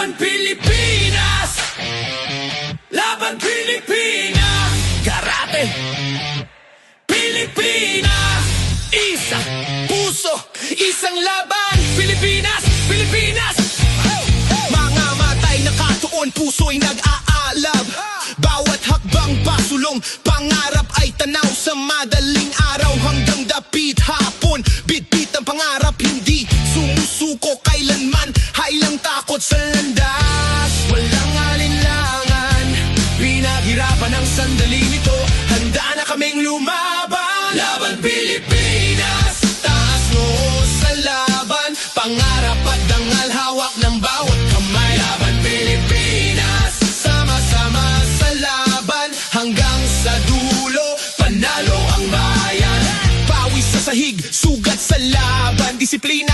Laban Pilipinas! Laban Pilipinas! Karate! Pilipinas! Isa, puso, isang laban! Pilipinas! Pilipinas! Mga matay nakatuon, puso'y nag-aalab. Bawat hakbang pasulong, pangarap ay tanaw. Sa madaling araw hanggang dapit hapon, bitbit ang pangarap, hindi sumusuko kailanman. Hailang takot sa landas, walang alinlangan. Pinaghirapan ang sandaling ito, handa na kaming lumaban. Laban Pilipinas, taas noo sa laban. Pangarap at dangal, hawak ng bawat kamay. Laban Pilipinas, sama-sama sa laban. Hanggang sa dulo, panalo ang bayan. Pawis sa sahig, sugat sa laban. Disiplina